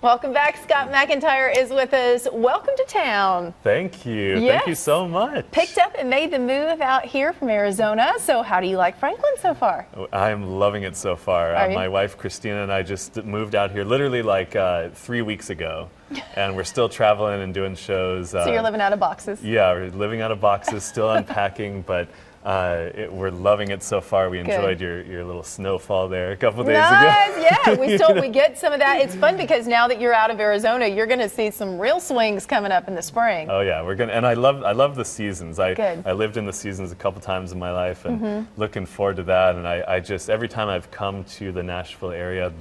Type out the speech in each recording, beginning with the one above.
Welcome back. Scott MacIntyre is with us. Welcome to town. Thank you. Yes. Thank you so much. Picked up and made the move out here from Arizona. So how do you like Franklin so far? I'm loving it so far. My wife Christina and I just moved out here literally like 3 weeks ago. And we're still traveling and doing shows. So you're living out of boxes? Yeah, we're living out of boxes, still unpacking, but we're loving it so far. We enjoyed your little snowfall there a couple days ago. Yeah, we get some of that. It's fun because now that you're out of Arizona, you're going to see some real swings coming up in the spring. Oh yeah, and I love the seasons. I lived in the seasons a couple times in my life, and looking forward to that. And I just every time I've come to the Nashville area,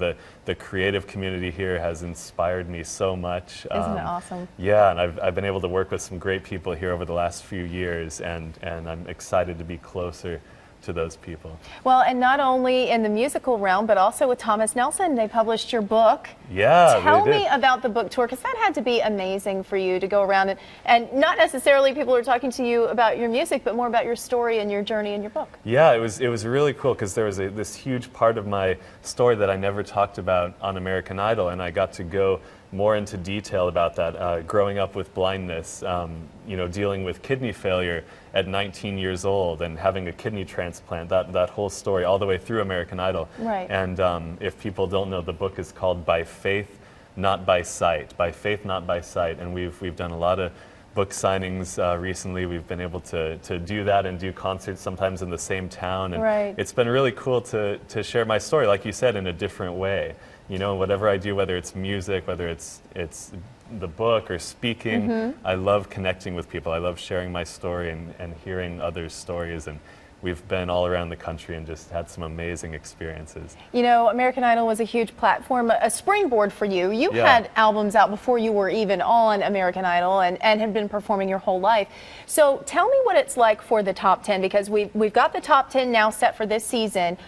the creative community here has inspired me so much. Isn't it awesome? Yeah, and I've been able to work with some great people here over the last few years, and I'm excited to be closer to those people. Well, and not only in the musical realm, but also with Thomas Nelson, they published your book. Yeah, Tell me about the book tour, because that had to be amazing for you to go around and not necessarily people are talking to you about your music, but more about your story and your journey in your book. Yeah, it was really cool because there was this huge part of my story that I never talked about on American Idol, and I got to go more into detail about that, growing up with blindness, dealing with kidney failure at 19 years old and having a kidney transplant, that whole story all the way through American Idol. Right. And if people don't know, the book is called By Faith, Not By Sight. By Faith, Not By Sight. And we've done a lot of book signings recently. We've been able to do that and do concerts sometimes in the same town. And it's been really cool to share my story, like you said, in a different way. Whatever I do, whether it's music, whether it's the book or speaking, I love connecting with people. I love sharing my story and hearing others' stories. And we've been all around the country and just had some amazing experiences. American Idol was a huge platform, a springboard for you. You had albums out before you were even on American Idol and had been performing your whole life. So tell me what it's like for the top 10, because we've got the top 10 now set for this season.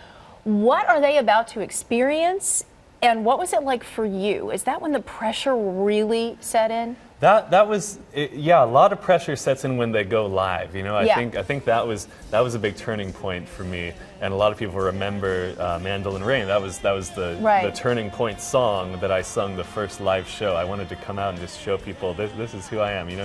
What are they about to experience? And what was it like for you? Is that when the pressure really set in? That was a lot of pressure sets in when they go live. I think that was a big turning point for me. And a lot of people remember Mandolin Rain. That was the turning point song that I sung the first live show. I wanted to come out and just show people this is who I am. You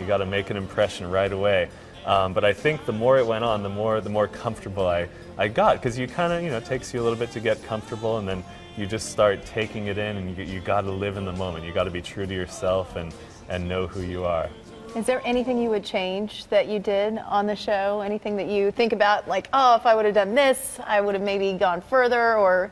gotta make an impression right away. But I think the more it went on, the more comfortable I got, because you kind of it takes you a little bit to get comfortable, and then you just start taking it in, and you got to live in the moment. You got to be true to yourself and know who you are. Is there anything you would change that you did on the show? Anything that you think about, like, oh, if I would have done this, I would have maybe gone further, or?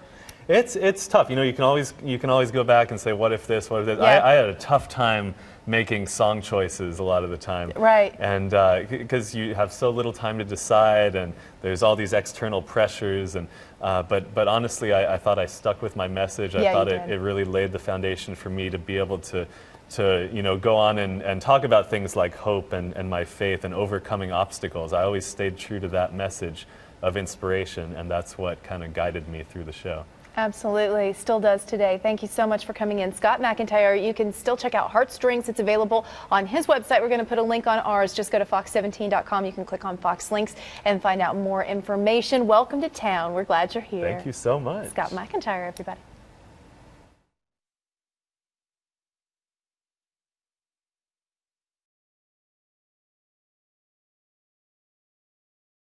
It's tough. You can always go back and say, what if this? What if this? Yeah. I had a tough time making song choices a lot of the time. Right. And because you have so little time to decide, and there's all these external pressures, and but honestly, I thought I stuck with my message. I thought it really laid the foundation for me to be able to go on and talk about things like hope and my faith and overcoming obstacles. I always stayed true to that message of inspiration, and that's what kind of guided me through the show. Absolutely, still does today. Thank you so much for coming in, Scott MacIntyre. You can still check out Heartstrings. It's available on his website. We're going to put a link on ours. Just go to fox17.com. You can click on Fox Links and find out more information. Welcome to town. We're glad you're here. Thank you so much. Scott MacIntyre, everybody.